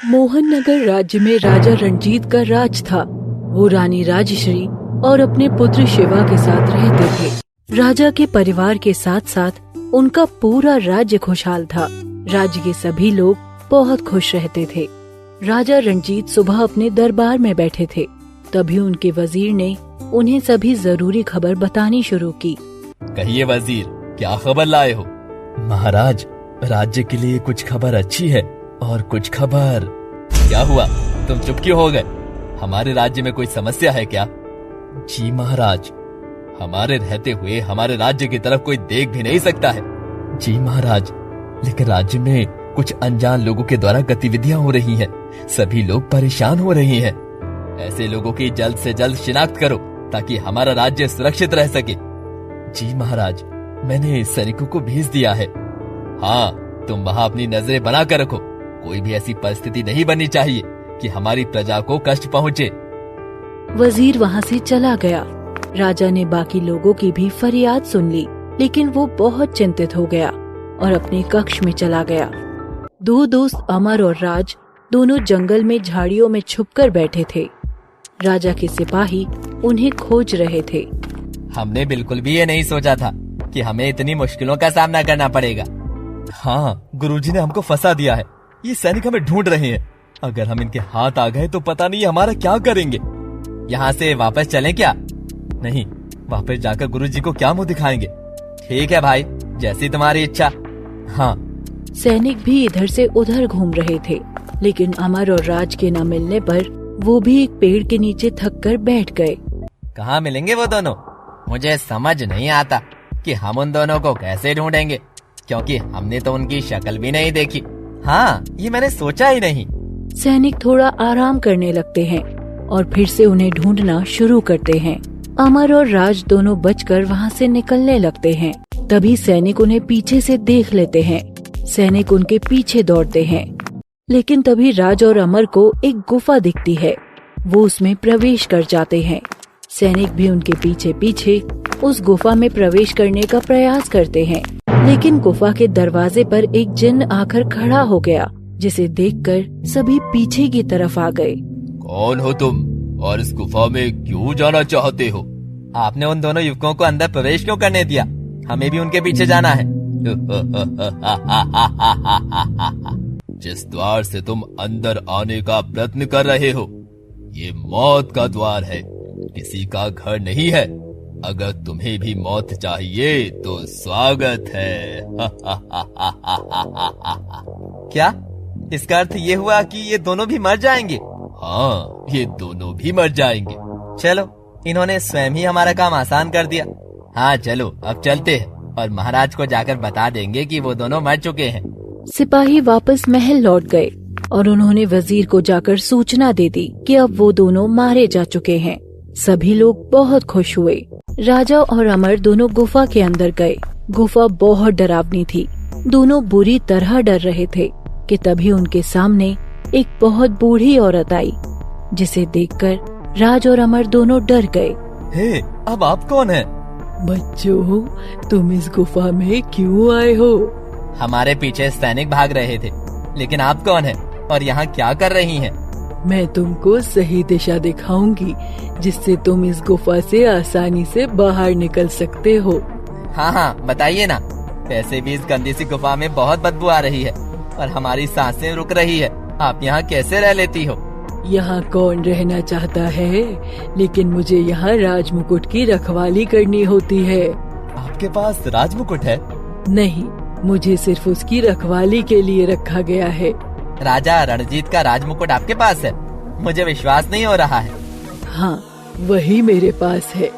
मोहननगर राज्य में राजा रणजीत का राज था। वो रानी राजश्री और अपने पुत्र शिवा के साथ रहते थे। राजा के परिवार के साथ साथ उनका पूरा राज्य खुशहाल था। राज्य के सभी लोग बहुत खुश रहते थे। राजा रणजीत सुबह अपने दरबार में बैठे थे। तभी उनके वजीर ने उन्हें सभी जरूरी खबर बतानी शुरू की। कहिए वजीर, क्या खबर लाए हो? महाराज, राज्य के लिए कुछ खबर अच्छी है और कुछ खबर। क्या हुआ, तुम चुप क्यों हो गए? हमारे राज्य में कोई समस्या है क्या? जी महाराज। हमारे रहते हुए हमारे राज्य की तरफ कोई देख भी नहीं सकता है। जी महाराज, लेकिन राज्य में कुछ अनजान लोगों के द्वारा गतिविधियां हो रही हैं। सभी लोग परेशान हो रहे हैं। ऐसे लोगों की जल्द से जल्द शिनाख्त करो ताकि हमारा राज्य सुरक्षित रह सके। जी महाराज, मैंने सैनिकों को भेज दिया है। हाँ, तुम वहाँ अपनी नजरें बना कर रखो। कोई भी ऐसी परिस्थिति नहीं बननी चाहिए कि हमारी प्रजा को कष्ट पहुँचे। वजीर वहाँ से चला गया। राजा ने बाकी लोगों की भी फरियाद सुन ली, लेकिन वो बहुत चिंतित हो गया और अपने कक्ष में चला गया। दो दोस्त अमर और राज दोनों जंगल में झाड़ियों में छुपकर बैठे थे। राजा के सिपाही उन्हें खोज रहे थे। हमने बिल्कुल भी ये नहीं सोचा था कि हमें इतनी मुश्किलों का सामना करना पड़ेगा। हाँ, गुरुजी ने हमको फंसा दिया है। ये सैनिक हमें ढूंढ रहे हैं। अगर हम इनके हाथ आ गए तो पता नहीं हमारा क्या करेंगे। यहाँ से वापस चलें क्या? नहीं, वापस जाकर गुरुजी को क्या मुंह दिखाएंगे। ठीक है भाई, जैसी तुम्हारी इच्छा। हाँ। सैनिक भी इधर से उधर घूम रहे थे, लेकिन अमर और राज के न मिलने पर वो भी एक पेड़ के नीचे थक कर बैठ गए। कहाँ मिलेंगे वो दोनों? मुझे समझ नहीं आता कि हम उन दोनों को कैसे ढूंढेंगे, क्योंकि हमने तो उनकी शक्ल भी नहीं देखी। हाँ, ये मैंने सोचा ही नहीं। सैनिक थोड़ा आराम करने लगते हैं और फिर से उन्हें ढूंढना शुरू करते हैं। अमर और राज दोनों बचकर वहाँ से निकलने लगते हैं। तभी सैनिक उन्हें पीछे से देख लेते हैं। सैनिक उनके पीछे दौड़ते हैं, लेकिन तभी राज और अमर को एक गुफा दिखती है। वो उसमें प्रवेश कर जाते हैं। सैनिक भी उनके पीछे पीछे उस गुफा में प्रवेश करने का प्रयास करते हैं, लेकिन गुफा के दरवाजे पर एक जिन्न आकर खड़ा हो गया, जिसे देखकर सभी पीछे की तरफ आ गए। कौन हो तुम और इस गुफा में क्यों जाना चाहते हो? आपने उन दोनों युवकों को अंदर प्रवेश क्यों करने दिया? हमें भी उनके पीछे जाना है। जिस द्वार से तुम अंदर आने का प्रयत्न कर रहे हो, ये मौत का द्वार है, किसी का घर नहीं है। अगर तुम्हें भी मौत चाहिए तो स्वागत है। क्या इसका अर्थ ये हुआ कि ये दोनों भी मर जाएंगे? हाँ, ये दोनों भी मर जाएंगे। चलो, इन्होंने स्वयं ही हमारा काम आसान कर दिया। हाँ चलो, अब चलते हैं और महाराज को जाकर बता देंगे कि वो दोनों मर चुके हैं। सिपाही वापस महल लौट गए और उन्होंने वजीर को जाकर सूचना दे दी कि अब वो दोनों मारे जा चुके हैं। सभी लोग बहुत खुश हुए। राजा और अमर दोनों गुफा के अंदर गए। गुफा बहुत डरावनी थी। दोनों बुरी तरह डर रहे थे कि तभी उनके सामने एक बहुत बूढ़ी औरत आई, जिसे देखकर राज और अमर दोनों डर गए। हे, अब आप कौन हैं? बच्चों, तुम इस गुफा में क्यों आए हो? हमारे पीछे सैनिक भाग रहे थे, लेकिन आप कौन हैं और यहाँ क्या कर रही हैं? मैं तुमको सही दिशा दिखाऊंगी, जिससे तुम इस गुफा से आसानी से बाहर निकल सकते हो। हाँ हाँ, बताइए ना। वैसे भी इस गंदी सी गुफा में बहुत बदबू आ रही है और हमारी सांसें रुक रही है। आप यहाँ कैसे रह लेती हो? यहाँ कौन रहना चाहता है, लेकिन मुझे यहाँ राजमुकुट की रखवाली करनी होती है। आपके पास राजमुकुट है? नहीं, मुझे सिर्फ उसकी रखवाली के लिए रखा गया है। राजा रणजीत का राजमुकुट आपके पास है? मुझे विश्वास नहीं हो रहा है। हाँ, वही मेरे पास है।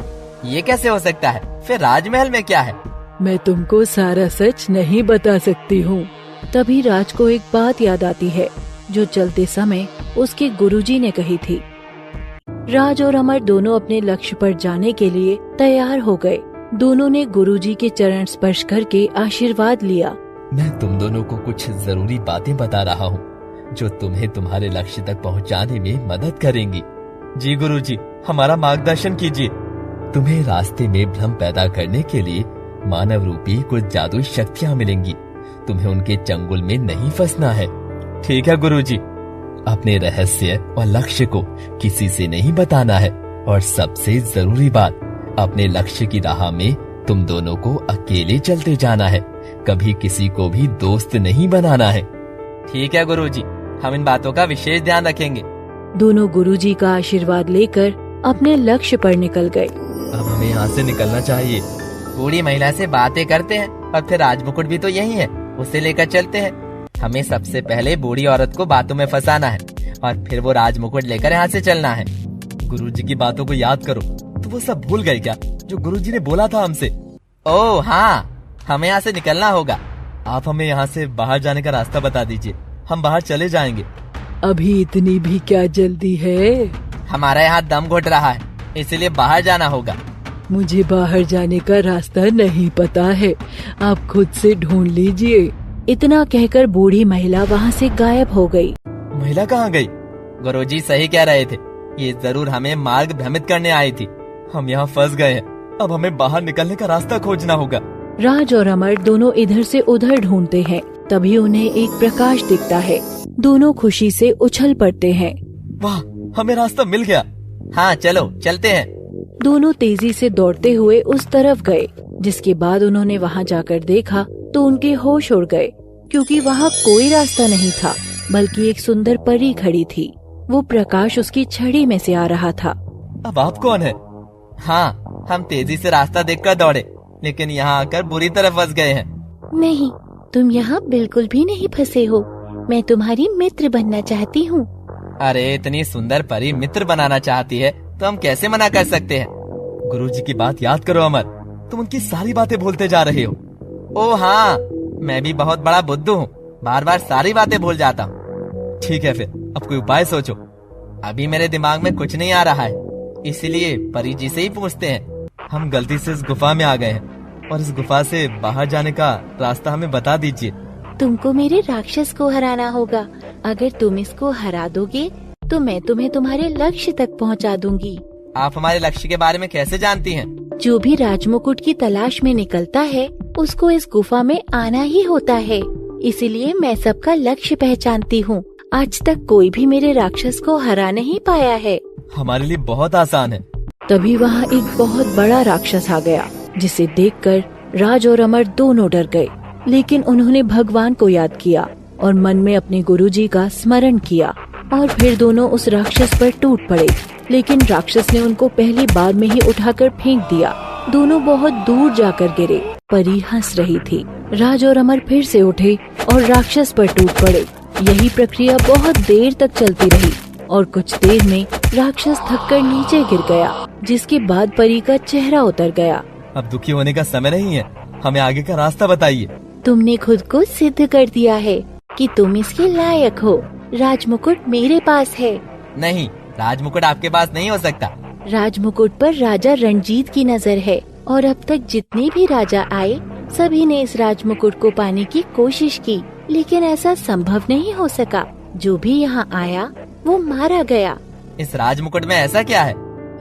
ये कैसे हो सकता है? फिर राजमहल में क्या है? मैं तुमको सारा सच नहीं बता सकती हूँ। तभी राज को एक बात याद आती है, जो चलते समय उसके गुरुजी ने कही थी। राज और अमर दोनों अपने लक्ष्य पर जाने के लिए तैयार हो गए। दोनों ने गुरुजी के चरण स्पर्श करके आशीर्वाद लिया। मैं तुम दोनों को कुछ जरूरी बातें बता रहा हूँ, जो तुम्हें तुम्हारे लक्ष्य तक पहुँचाने में मदद करेंगी। जी गुरुजी, हमारा मार्गदर्शन कीजिए। तुम्हें रास्ते में भ्रम पैदा करने के लिए मानव रूपी कुछ जादुई शक्तियाँ मिलेंगी। तुम्हें उनके चंगुल में नहीं फंसना है। ठीक है गुरुजी। अपने रहस्य और लक्ष्य को किसी से नहीं बताना है, और सबसे जरूरी बात, अपने लक्ष्य की राह में तुम दोनों को अकेले चलते जाना है, कभी किसी को भी दोस्त नहीं बनाना है। ठीक है गुरुजी, हम इन बातों का विशेष ध्यान रखेंगे। दोनों गुरुजी का आशीर्वाद लेकर अपने लक्ष्य पर निकल गए। अब हमें यहाँ से निकलना चाहिए। बूढ़ी महिला से बातें करते हैं और फिर राजमुकुट भी तो यही है, उसे लेकर चलते हैं। हमें सबसे पहले बूढ़ी औरत को बातों में फंसाना है और फिर वो राजमुकुट लेकर यहाँ से चलना है। गुरुजी की बातों को याद करो। तो वो सब भूल गए क्या जो गुरुजी ने बोला था हमसे? ओह हाँ, हमें यहाँ से निकलना होगा। आप हमें यहाँ से बाहर जाने का रास्ता बता दीजिए, हम बाहर चले जाएंगे। अभी इतनी भी क्या जल्दी है? हमारा यहाँ दम घुट रहा है, इसलिए बाहर जाना होगा। मुझे बाहर जाने का रास्ता नहीं पता है, आप खुद से ढूंढ लीजिए। इतना कहकर बूढ़ी महिला वहाँ से गायब हो गई। महिला कहाँ गई? गुरुजी सही कह रहे थे, ये जरूर हमें मार्ग भ्रमित करने आई थी। हम यहाँ फंस गए हैं, अब हमें बाहर निकलने का रास्ता खोजना होगा। राज और अमर दोनों इधर से उधर ढूंढते हैं, तभी उन्हें एक प्रकाश दिखता है। दोनों खुशी से उछल पड़ते हैं। वाह, हमें रास्ता मिल गया। हाँ चलो चलते हैं। दोनों तेजी से दौड़ते हुए उस तरफ गए, जिसके बाद उन्होंने वहाँ जाकर देखा तो उनके होश उड़ गए, क्योंकि वहाँ कोई रास्ता नहीं था, बल्कि एक सुंदर परी खड़ी थी। वो प्रकाश उसकी छड़ी में से आ रहा था। अब आप कौन है? हाँ, हम तेजी से रास्ता देखकर दौड़े, लेकिन यहाँ आकर बुरी तरह फंस गए हैं। नहीं, तुम यहाँ बिल्कुल भी नहीं फंसे हो। मैं तुम्हारी मित्र बनना चाहती हूँ। अरे इतनी सुंदर परी मित्र बनाना चाहती है तो हम कैसे मना कर सकते हैं? गुरुजी की बात याद करो अमर, तुम उनकी सारी बातें भूलते जा रहे हो। ओ हाँ, मैं भी बहुत बड़ा बुद्धू हूँ, बार बार सारी बातें भूल जाता हूँ। ठीक है फिर, अब कोई उपाय सोचो। अभी मेरे दिमाग में कुछ नहीं आ रहा है, इसलिए परी जी से ही पूछते हैं। हम गलती से इस गुफा में आ गए हैं और इस गुफा से बाहर जाने का रास्ता हमें बता दीजिए। तुमको मेरे राक्षस को हराना होगा। अगर तुम इसको हरा दोगे तो मैं तुम्हें तुम्हारे लक्ष्य तक पहुंचा दूंगी। आप हमारे लक्ष्य के बारे में कैसे जानती हैं? जो भी राजमुकुट की तलाश में निकलता है उसको इस गुफा में आना ही होता है, इसीलिए मैं सबका लक्ष्य पहचानती हूँ। आज तक कोई भी मेरे राक्षस को हरा नहीं पाया है। हमारे लिए बहुत आसान है। तभी वहाँ एक बहुत बड़ा राक्षस आ गया, जिसे देखकर राज और अमर दोनों डर गए। लेकिन उन्होंने भगवान को याद किया और मन में अपने गुरुजी का स्मरण किया, और फिर दोनों उस राक्षस पर टूट पड़े। लेकिन राक्षस ने उनको पहली बार में ही उठाकर फेंक दिया। दोनों बहुत दूर जाकर गिरे। परी हंस रही थी। राज और अमर फिर से उठे और राक्षस पर टूट पड़े। यही प्रक्रिया बहुत देर तक चलती रही और कुछ देर में राक्षस थककर नीचे गिर गया, जिसके बाद परी का चेहरा उतर गया। अब दुखी होने का समय नहीं है, हमें आगे का रास्ता बताइए। तुमने खुद को सिद्ध कर दिया है कि तुम इसके लायक हो। राजमुकुट मेरे पास है। नहीं, राजमुकुट आपके पास नहीं हो सकता। राजमुकुट पर राजा रणजीत की नजर है, और अब तक जितने भी राजा आए सभी ने इस राजमुकुट को पाने की कोशिश की, लेकिन ऐसा संभव नहीं हो सका। जो भी यहाँ आया वो मारा गया। इस राजमुकुट में ऐसा क्या है?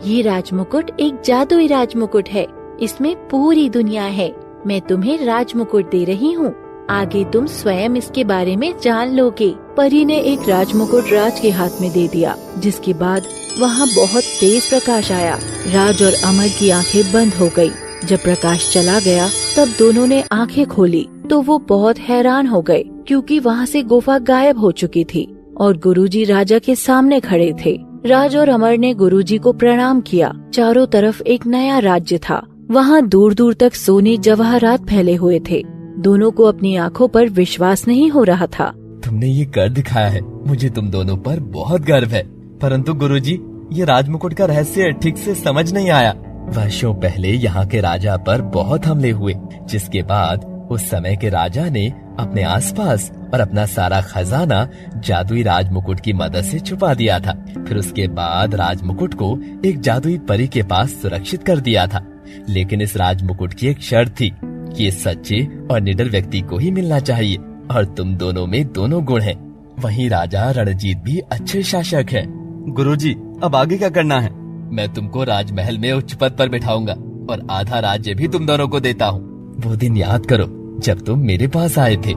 ये राजमुकुट एक जादुई राजमुकुट है। इसमें पूरी दुनिया है। मैं तुम्हें राजमुकुट दे रही हूँ, आगे तुम स्वयं इसके बारे में जान लोगे। परी ने एक राजमुकुट राज के हाथ में दे दिया, जिसके बाद वहाँ बहुत तेज प्रकाश आया। राज और अमर की आंखें बंद हो गई। जब प्रकाश चला गया तब दोनों ने आंखें खोली तो वो बहुत हैरान हो गए, क्योंकि वहाँ से गुफा गायब हो चुकी थी और गुरुजी राजा के सामने खड़े थे। राज और अमर ने गुरुजी को प्रणाम किया। चारों तरफ एक नया राज्य था। वहाँ दूर दूर तक सोने जवाहरात फैले हुए थे। दोनों को अपनी आंखों पर विश्वास नहीं हो रहा था। तुमने ये कर दिखाया है, मुझे तुम दोनों पर बहुत गर्व है। परंतु गुरुजी, ये राजमुकुट का रहस्य ठीक से समझ नहीं आया। वर्षों पहले यहाँ के राजा पर बहुत हमले हुए, जिसके बाद उस समय के राजा ने अपने आसपास और अपना सारा खजाना जादुई राजमुकुट की मदद से छुपा दिया था। फिर उसके बाद राजमुकुट को एक जादुई परी के पास सुरक्षित कर दिया था। लेकिन इस राजमुकुट की एक शर्त थी कि ये सच्चे और निडर व्यक्ति को ही मिलना चाहिए, और तुम दोनों में दोनों गुण हैं। वहीं राजा रणजीत भी अच्छे शासक हैं। गुरुजी, अब आगे क्या करना है? मैं तुमको राजमहल में उच्च पद पर बिठाऊंगा और आधा राज्य भी तुम दोनों को देता हूँ। वो दिन याद करो जब तुम मेरे पास आए थे।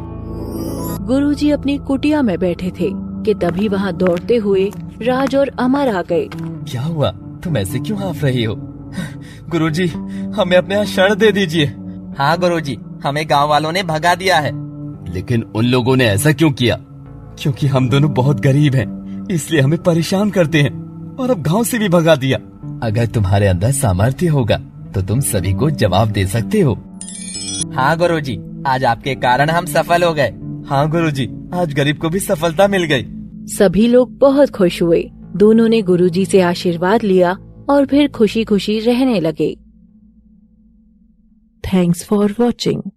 गुरुजी अपनी कुटिया में बैठे थे कि तभी वहाँ दौड़ते हुए राज और अमर आ गए। क्या हुआ, तुम ऐसे क्यों हाँफ रही हो? गुरुजी, हमें अपने यहाँ शरण दे दीजिए। हाँ गुरुजी, हमें गांव वालों ने भगा दिया है। लेकिन उन लोगों ने ऐसा क्यों किया? क्योंकि हम दोनों बहुत गरीब हैं, इसलिए हमें परेशान करते हैं और अब गांव से भी भगा दिया। अगर तुम्हारे अंदर सामर्थ्य होगा तो तुम सभी को जवाब दे सकते हो। हाँ गुरुजी, आज आपके कारण हम सफल हो गए। हाँ गुरुजी, आज गरीब को भी सफलता मिल गई। सभी लोग बहुत खुश हुए। दोनों ने गुरुजी से आशीर्वाद लिया और फिर खुशी खुशी रहने लगे। Thanks for watching.